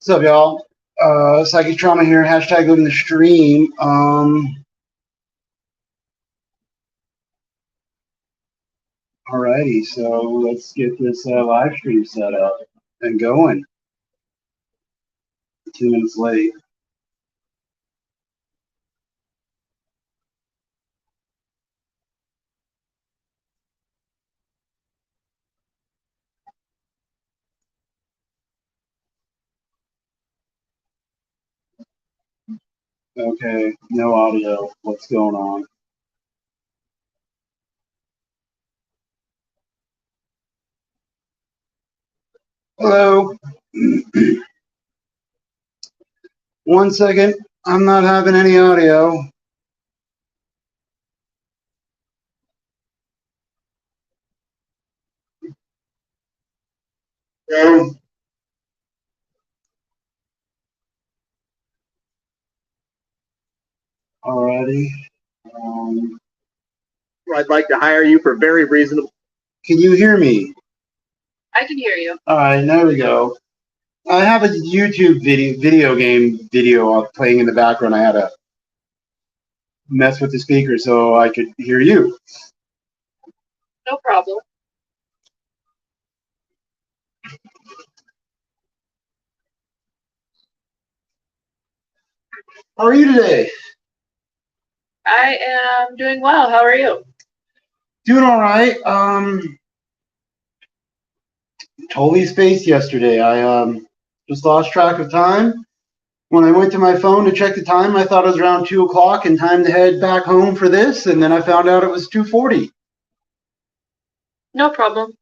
What's up, y'all? Psychic Trauma here. Hashtag living the stream. Alrighty, so let's get this live stream set up and going. 2 minutes late. Okay, no audio. What's going on? Hello. 1 second. I'm not having any audio. Alrighty. I'd like to hire you for very reasonable. Can you hear me? I can hear you. All right, there we go. I have a YouTube video game playing in the background. I had to mess with the speaker so I could hear you. No problem. How are you today? I am doing well. How are you? Doing all right. Totally spaced yesterday. I just lost track of time. When I went to my phone to check the time, I thought it was around 2 o'clock and time to head back home for this, and then I found out it was 2:40. No problem.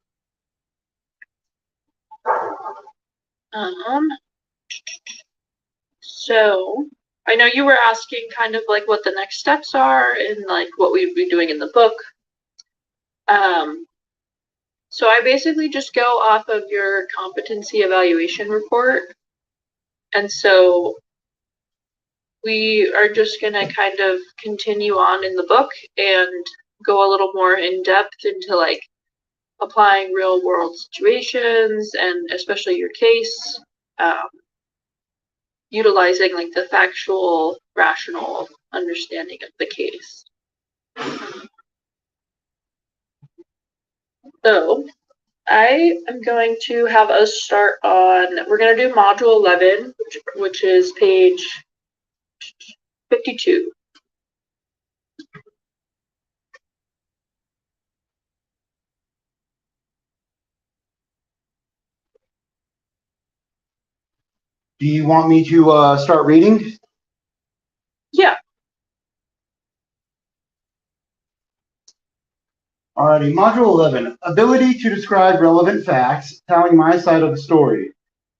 So I know you were asking kind of like what the next steps are and like what we'd be doing in the book. So I basically just go off of your competency evaluation report. And so we are just going to kind of continue on in the book and go a little more in depth into like applying real world situations and especially your case, utilizing like the factual, rational understanding of the case. So I am going to have us start on, we're going to do module 11, which is page 52. Do you want me to start reading? Yeah. Alrighty, Module 11, ability to describe relevant facts, telling my side of the story.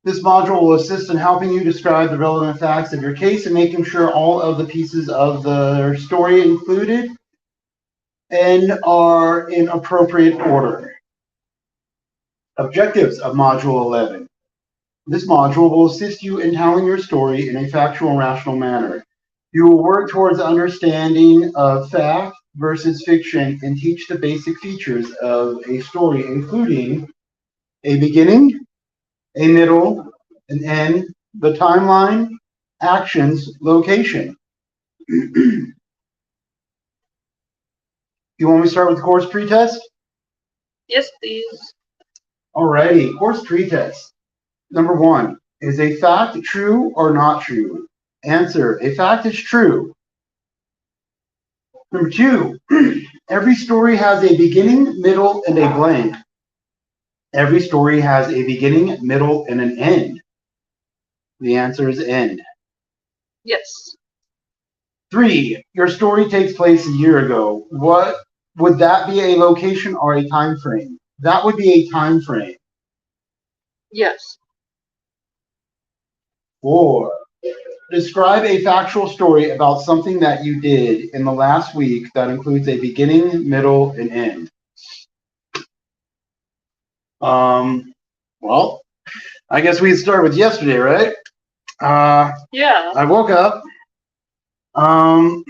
This module will assist in helping you describe the relevant facts of your case and making sure all of the pieces of the story included and are in appropriate order. Objectives of Module 11. This module will assist you in telling your story in a factual and rational manner. You will work towards understanding of fact versus fiction and teach the basic features of a story, including a beginning, a middle, an end, the timeline, actions, location. You want me to start with the course pretest? Yes, please. Alrighty, course pretest. Number 1, is a fact true or not true? Answer, a fact is true. Number 2, every story has a beginning, middle, and a blank. Every story has a beginning, middle, and an end. The answer is end. Yes. 3, your story takes place a year ago. What would that be, a location or a time frame? That would be a time frame. Yes. 4, describe a factual story about something that you did in the last week that includes a beginning, middle, and end. Well, I guess we start with yesterday, right? Yeah. I woke up. I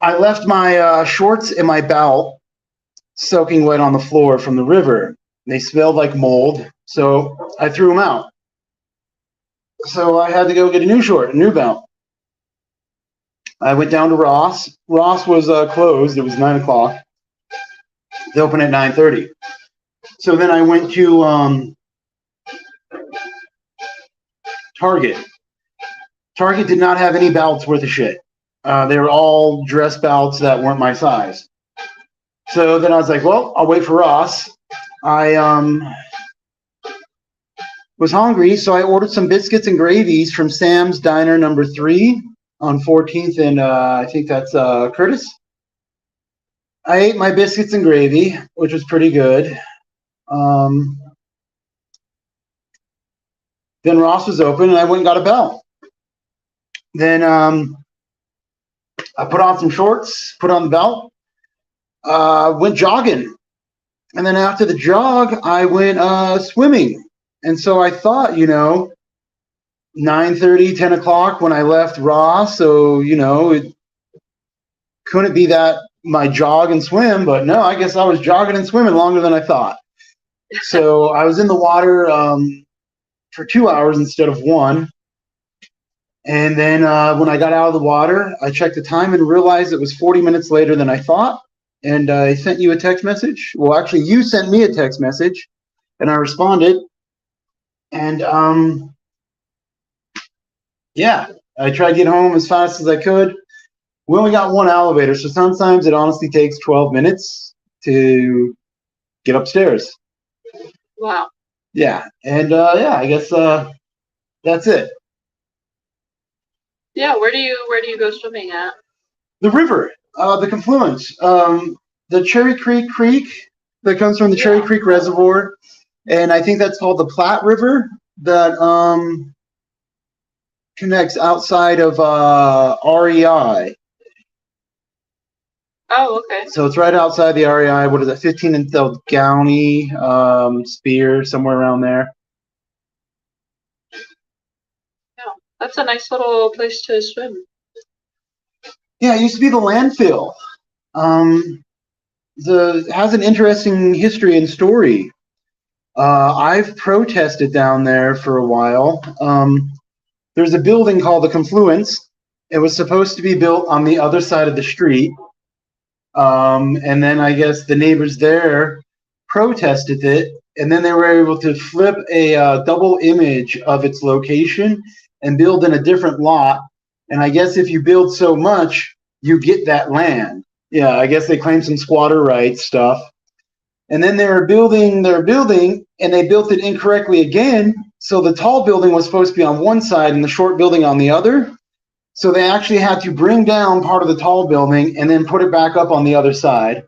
left my shorts and my belt soaking wet on the floor from the river. They smelled like mold, so I threw them out. So I had to go get a new belt. I went down to Ross. Ross was closed. It was 9 o'clock. They open at 9:30. So then I went to Target. Target did not have any belts worth of shit. They were all dress belts that weren't my size. So then I was like, well, I'll wait for Ross. I was hungry, so I ordered some biscuits and gravies from Sam's Diner number 3 on 14th and I think that's Curtis. I ate my biscuits and gravy, which was pretty good. Then Ross was open and I went and got a belt. Then I put on some shorts, put on the belt, went jogging. And then after the jog, I went swimming. And so I thought, 9:30, 10 o'clock when I left Ross. So, it couldn't be that my jog and swim, but no, I guess I was jogging and swimming longer than I thought. So I was in the water for 2 hours instead of 1. And then when I got out of the water, I checked the time and realized it was 40 minutes later than I thought. And I sent you a text message. Well, actually, you sent me a text message, and I responded. And yeah, I tried to get home as fast as I could. We only got one elevator, so sometimes it honestly takes 12 minutes to get upstairs. Wow. Yeah, and yeah, I guess that's it. Yeah, where do you go swimming at? The river, the confluence, the Cherry Creek that comes from the Cherry Creek Reservoir, and I think that's called the Platte River that connects outside of REI. Oh, okay. So it's right outside the REI. What is it, 15 and Delgownie, Spear, somewhere around there. Yeah, that's a nice little place to swim. Yeah, it used to be the landfill. Has an interesting history and story. I've protested down there for a while. There's a building called the Confluence. It was supposed to be built on the other side of the street. And then I guess the neighbors there protested it, and then they were able to flip a double image of its location and build in a different lot. And I guess if you build so much, you get that land. Yeah, I guess they claimed some squatter rights stuff. And then they were building their building, and they built it incorrectly again. So the tall building was supposed to be on one side and the short building on the other. So they actually had to bring down part of the tall building and then put it back up on the other side.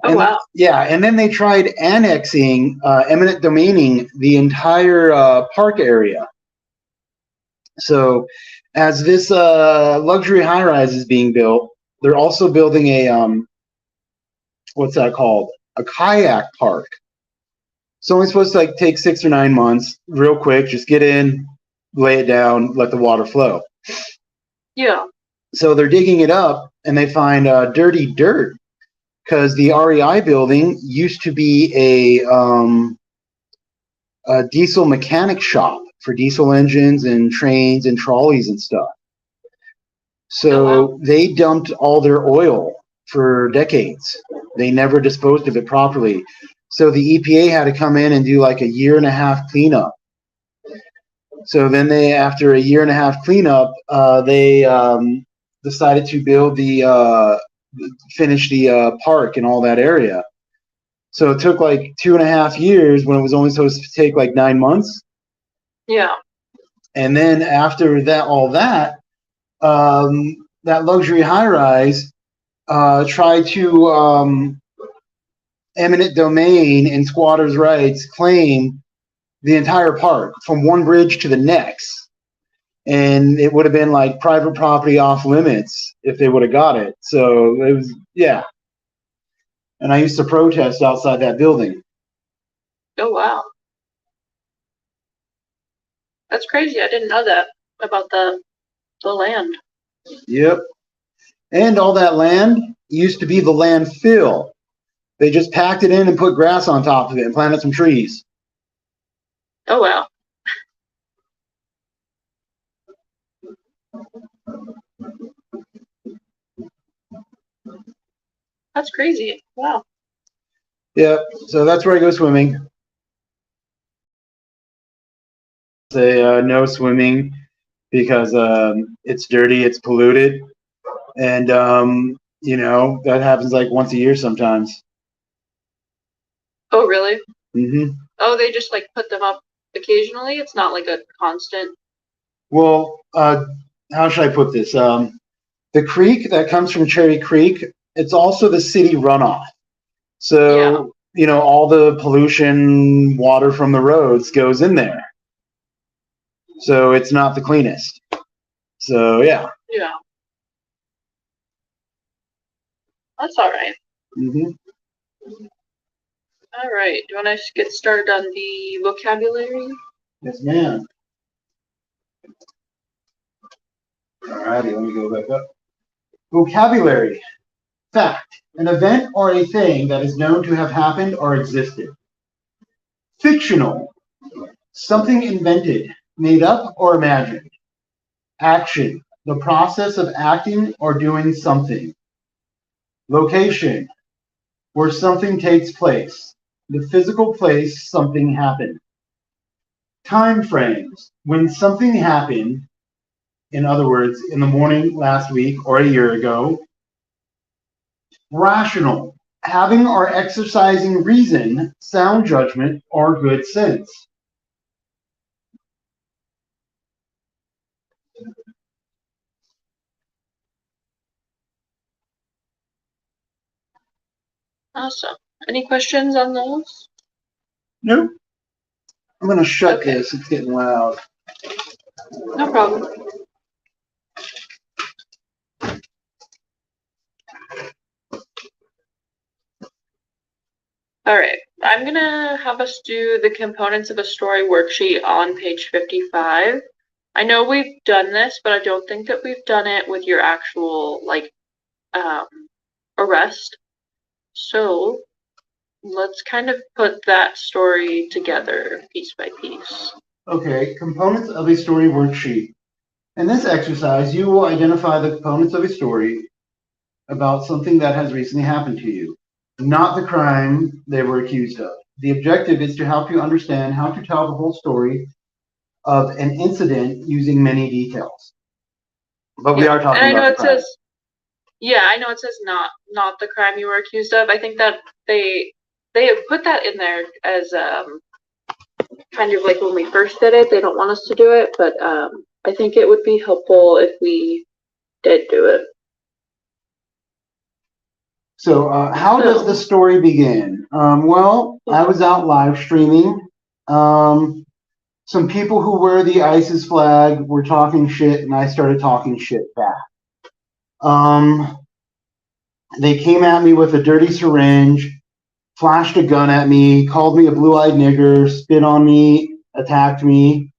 Oh, wow. Yeah, and then they tried annexing, eminent domaining the entire park area. So as this luxury high-rise is being built, they're also building a, what's that called? A kayak park. It's only supposed to take 6 or 9 months, real quick, just get in, lay it down, let the water flow. Yeah. So they're digging it up and they find dirty dirt because the REI building used to be a diesel mechanic shop for diesel engines and trains and trolleys and stuff. So they dumped all their oil for decades. They never disposed of it properly. So the EPA had to come in and do like a 1.5-year cleanup. So then they, after a 1.5-year cleanup, they decided to build finish the park and all that area. So it took like 2.5 years when it was only supposed to take like 9 months. Yeah. And then after that, all that, that luxury high-rise tried to eminent domain and squatters' rights claim the entire park from one bridge to the next. And it would have been like private property off limits if they would have got it. So it was, yeah. And I used to protest outside that building. Oh, wow. That's crazy. I didn't know that about the land. Yep. And all that land used to be the landfill. They just packed it in and put grass on top of it and planted some trees. Oh, wow. That's crazy. Wow. Yep. So that's where I go swimming. Say no swimming because it's dirty, it's polluted, and that happens like once a year sometimes. Oh, really? Mm-hmm. Oh, they just like put them up occasionally? It's not like a constant. Well, how should I put this? The creek that comes from Cherry Creek, it's also the city runoff. So, all the pollution, water from the roads goes in there. So it's not the cleanest. So, yeah. Yeah. That's all right. Mm-hmm. All right. Do you want to get started on the vocabulary? Yes, ma'am. All righty, let me go back up. Vocabulary. Fact. An event or a thing that is known to have happened or existed. Fictional. Something invented, made up, or imagined. Action. The process of acting or doing something. Location. Where something takes place. The physical place something happened. Time frames. When something happened, in other words, in the morning, last week, or a year ago. Rational. Having or exercising reason, sound judgment, or good sense. Awesome. Any questions on those? Nope. I'm going to shut Okay. this. It's getting loud. No problem. All right. I'm going to have us do the components of a story worksheet on page 55. I know we've done this, but I don't think that we've done it with your actual, arrest. So let's kind of put that story together piece by piece. Okay, components of a story worksheet. In this exercise, you will identify the components of a story about something that has recently happened to you, not the crime they were accused of. The objective is to help you understand how to tell the whole story of an incident using many details. But we are talking and I know about the crime. I know it says not the crime you were accused of. I think that they have put that in there as kind of like when we first did it. They don't want us to do it, but I think it would be helpful if we did do it. So how does the story begin? Well, I was out live streaming. Some people who wear the ISIS flag were talking shit, and I started talking shit back. They came at me with a dirty syringe, flashed a gun at me, called me a blue-eyed nigger, spit on me, attacked me.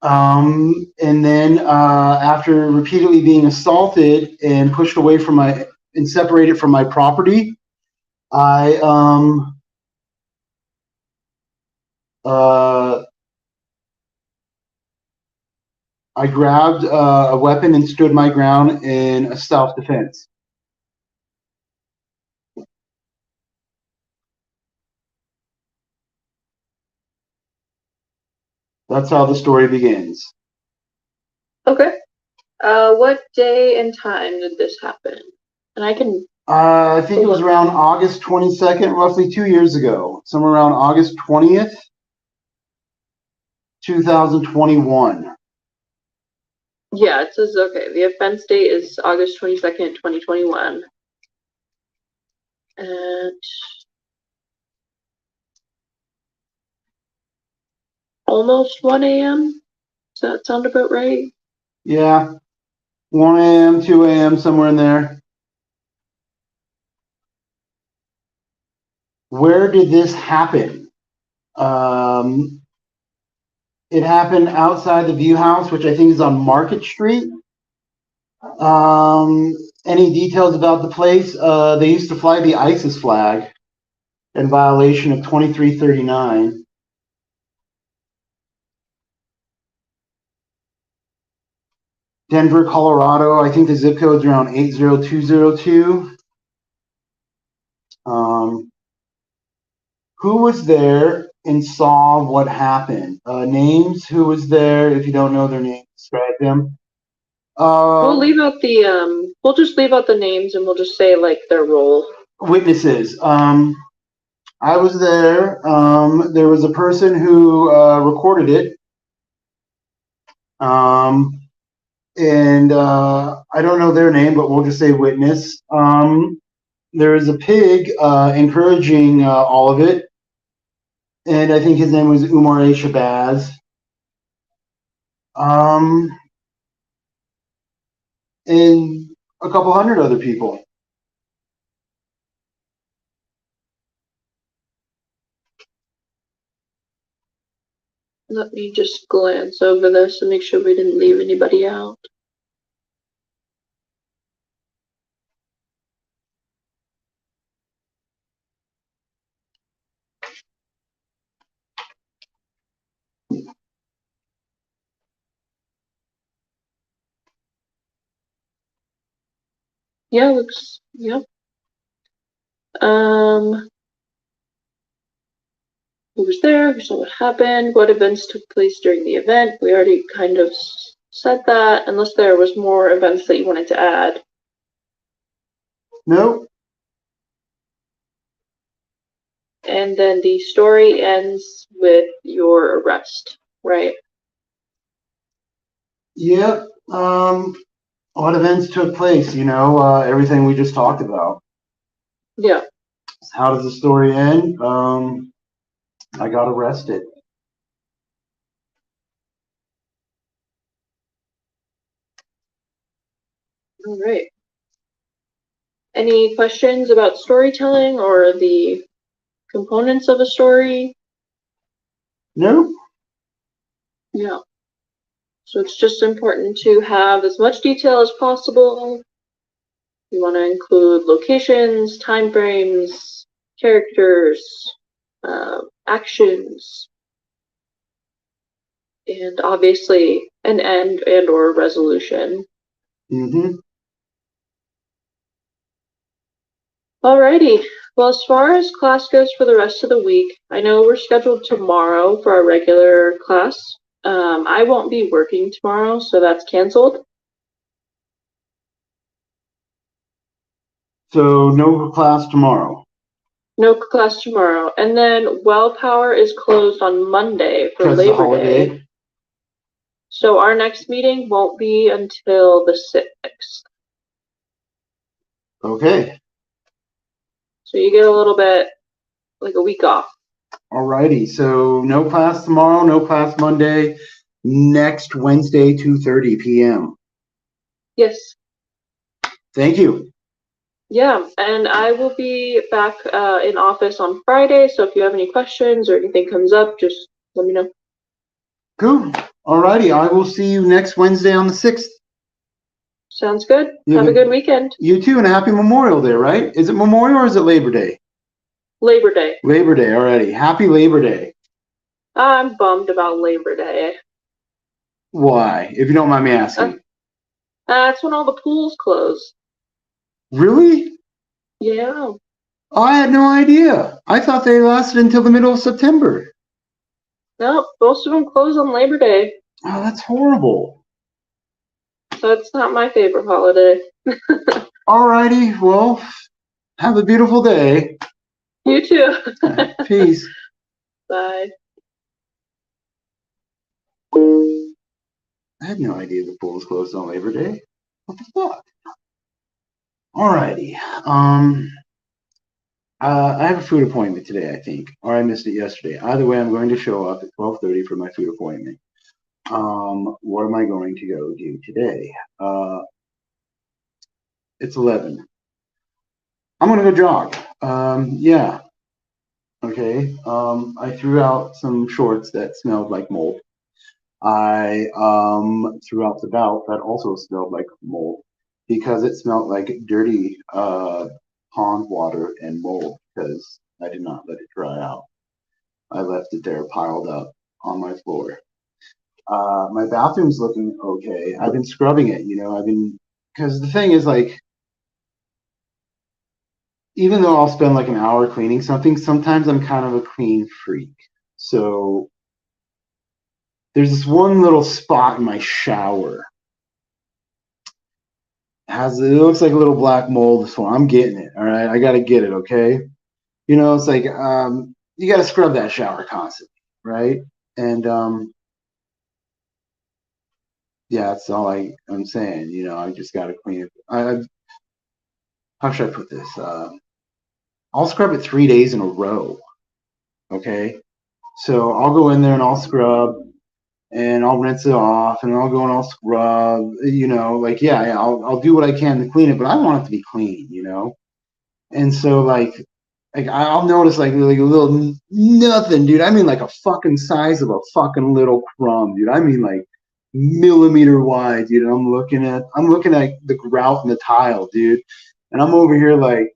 And then after repeatedly being assaulted and pushed away from and separated from my property, I grabbed a weapon and stood my ground in a self-defense. That's how the story begins. Okay. What day and time did this happen? And I can. I think it was around August 22nd, roughly 2 years ago. Somewhere around August 20th, 2021. Yeah, it says, okay, the offense date is August 22nd, 2021. And almost 1 a.m. Does that sound about right? Yeah. 1 a.m., 2 a.m., somewhere in there. Where did this happen? It happened outside the View House, which I think is on Market Street. Any details about the place? They used to fly the ISIS flag in violation of 2339. Denver, Colorado. I think the zip code's around 80202. Who was there and saw what happened? Names. Who was there? If you don't know their names, describe them. We'll leave out the we'll just leave out the names and we'll just say like their role. Witnesses. I was there. There was a person who recorded it. And I don't know their name, but we'll just say witness. There is a pig encouraging all of it. And I think his name was Umar A. Shabazz. And a couple hundred other people. Let me just glance over this and make sure we didn't leave anybody out. Yeah, looks, yep. Who was there? Who saw what happened? What events took place during the event? We already kind of said that, unless there was more events that you wanted to add. Nope. And then the story ends with your arrest, right? Yep. What events took place? Everything we just talked about. Yeah. How does the story end? I got arrested. All right. Any questions about storytelling or the components of a story? Nope. Yeah. So it's just important to have as much detail as possible. You want to include locations, time frames, characters, actions, and obviously an end and or resolution. Mm-hmm. Alrighty. Well, as far as class goes for the rest of the week, I know we're scheduled tomorrow for our regular class. I won't be working tomorrow, so that's canceled. So no class tomorrow. No class tomorrow. And then Well Power is closed on Monday for Because it's a Labor holiday. Day. So our next meeting won't be until the 6th. Okay. So you get a little bit, like a week off. Alrighty. So no class tomorrow, no class Monday. Next Wednesday, 2:30 p.m. Yes. Thank you. Yeah, and I will be back in office on Friday, so if you have any questions or anything comes up, just let me know. Cool. Alrighty. I will see you next Wednesday on the 6th. Sounds good. You Have a good weekend. You too, and a happy Memorial Day, right? Is it Memorial or is it Labor Day? Labor Day. Labor Day, already. Happy Labor Day. I'm bummed about Labor Day. Why? If you don't mind me asking. That's when all the pools close. Really? Yeah. Oh, I had no idea. I thought they lasted until the middle of September. No, most of them close on Labor Day. Oh, that's horrible. That's not my favorite holiday. Alrighty, well, have a beautiful day. You too. Peace. Bye. I had no idea the pool was closed on Labor Day. What the fuck? Alrighty. I have a food appointment today, I think, or I missed it yesterday. Either way, I'm going to show up at 12:30 for my food appointment. What am I going to go do today? It's 11. I'm gonna go jog. Yeah. Okay. I threw out some shorts that smelled like mold. I threw out the belt that also smelled like mold. because it smelled like dirty pond water and mold because I did not let it dry out. I left it there piled up on my floor. My bathroom's looking okay. I've been scrubbing it, because the thing is, like, even though I'll spend like an hour cleaning something, sometimes I'm kind of a clean freak. So there's this one little spot in my shower. It looks like a little black mold. So I'm getting it. All right, I got to get it. Okay, it's like you got to scrub that shower constantly, right? And yeah, that's all I'm saying. I just got to clean it. How should I put this? I'll scrub it 3 days in a row. Okay, so I'll go in there and I'll scrub and I'll rinse it off and I'll go and I'll scrub. Yeah, I'll do what I can to clean it, but I want it to be clean. And so like I'll notice like a little nothing, dude. I mean like a fucking size of a fucking little crumb, dude. I mean like millimeter wide, dude. I'm looking at the grout in the tile, dude, and I'm over here like,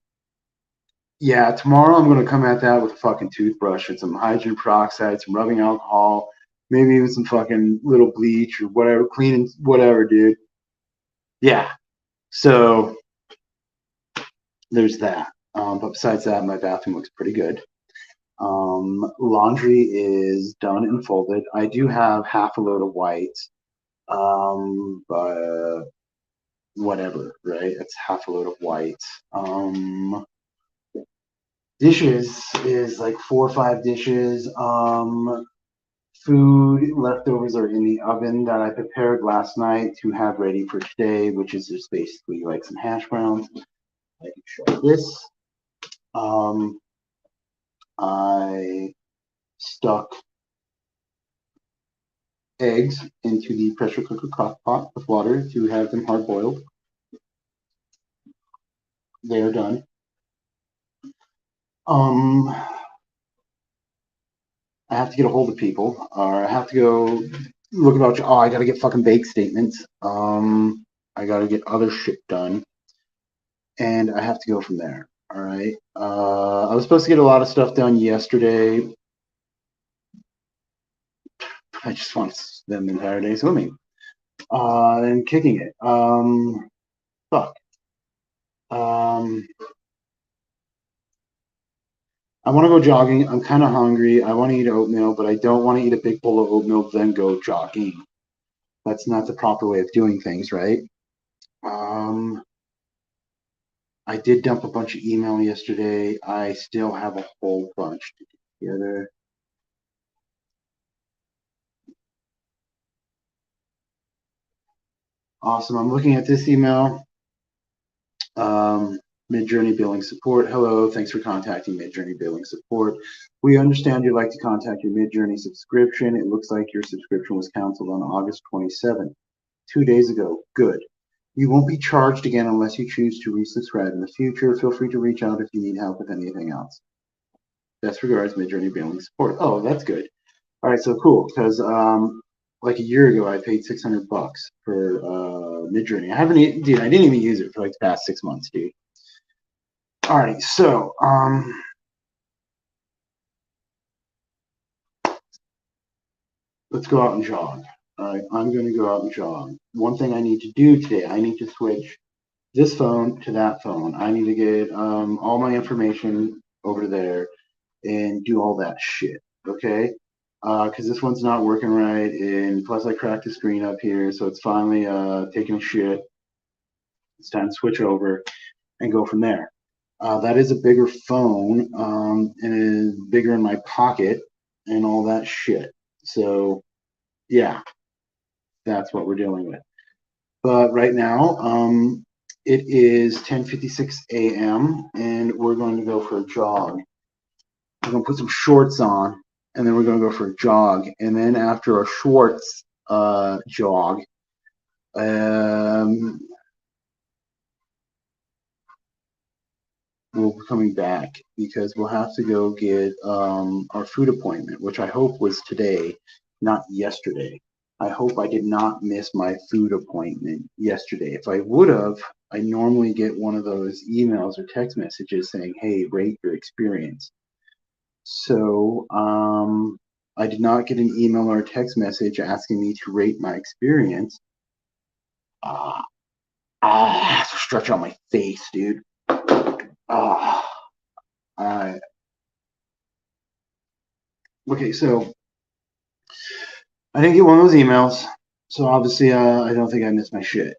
yeah, tomorrow I'm gonna come at that with a fucking toothbrush and some hydrogen peroxide, some rubbing alcohol, maybe even some fucking little bleach or whatever, cleaning whatever, dude. Yeah. So there's that. But besides that, my bathroom looks pretty good. Laundry is done and folded. I do have half a load of white. But whatever, right? It's half a load of white. Dishes is like 4 or 5 dishes. Food leftovers are in the oven that I prepared last night to have ready for today, which is just basically like some hash browns. I can show this. I stuck eggs into the pressure cooker crock pot with water to have them hard boiled. They are done. I have to get a hold of people, or I have to go look about. Oh, I gotta get fucking bank statements. I gotta get other shit done, and I have to go from there. All right. I was supposed to get a lot of stuff done yesterday. I just want to spend the entire day swimming and kicking it. Fuck. I want to go jogging. I'm kind of hungry. I want to eat oatmeal, but I don't want to eat a big bowl of oatmeal then go jogging. That's not the proper way of doing things, right? I did dump a bunch of email yesterday. I still have a whole bunch to get together. Awesome. I'm looking at this email. Midjourney Billing Support. Hello, thanks for contacting Midjourney Billing Support. We understand you'd like to contact your Midjourney subscription. It looks like your subscription was canceled on August 27th, 2 days ago. Good. You won't be charged again unless you choose to resubscribe in the future. Feel free to reach out if you need help with anything else. Best regards, Midjourney Billing Support. Oh, that's good. All right, so cool, because like a year ago, I paid $600 for Midjourney. I didn't even use it for like the past 6 months, dude. All right, so let's go out and jog. All right, I'm going to go out and jog. One thing I need to do today, I need to switch this phone to that phone. I need to get all my information over there and do all that shit, okay? Because this one's not working right, and plus I cracked the screen up here, so it's finally taking a shit. It's time to switch over and go from there. That is a bigger phone, and it is bigger in my pocket and all that shit. So, yeah, that's what we're dealing with. But right now, it is 10:56 a.m. and we're going to go for a jog. We're going to put some shorts on, and then we're going to go for a jog. And then after a shorts jog, we'll be coming back because we'll have to go get our food appointment, which I hope was today, not yesterday. I hope I did not miss my food appointment yesterday. If I would have, I normally get one of those emails or text messages saying, hey, rate your experience. So I did not get an email or a text message asking me to rate my experience. Stretch on my face, dude. Okay, so I didn't get one of those emails. So obviously, I don't think I missed my shit.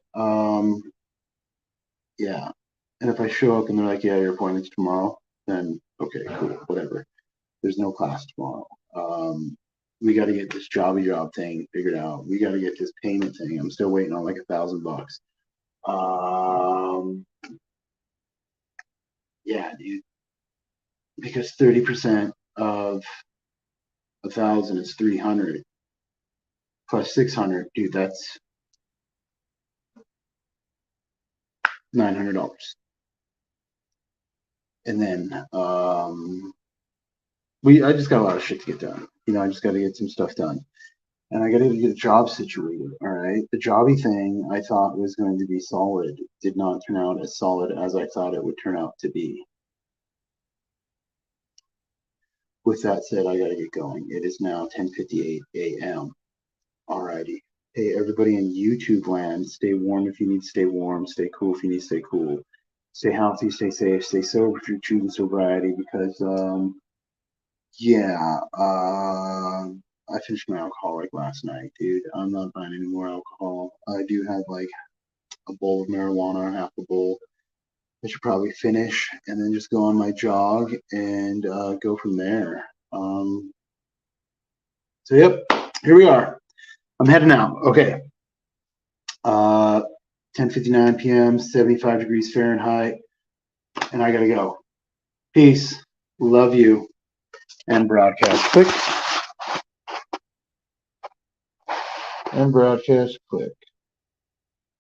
Yeah. And if I show up and they're like, yeah, your appointment's tomorrow, then okay, cool, whatever. There's no class tomorrow. We got to get this job thing figured out. We got to get this payment thing. I'm still waiting on like $1,000. Yeah, dude. Because 30% of 1,000 is 300 plus 600, dude. That's $900. And then I just got a lot of shit to get done. I just got to get some stuff done. And I got to get a job situated, all right? The jobby thing I thought was going to be solid did not turn out as solid as I thought it would turn out to be. With that said, I got to get going. It is now 10:58 a.m. Alrighty. Hey, everybody in YouTube land, stay warm if you need to stay warm. Stay cool if you need to stay cool. Stay healthy, stay safe, stay sober if you're choosing sobriety because, I finished my alcohol like last night, dude. I'm not buying any more alcohol. I do have like a bowl of marijuana, half a bowl. I should probably finish and then just go on my jog and go from there. So yep, here we are. I'm heading out. Okay. 10:59 p.m., 75 degrees Fahrenheit, and I gotta go. Peace. Love you. And broadcast. Click. And broadcast. Click.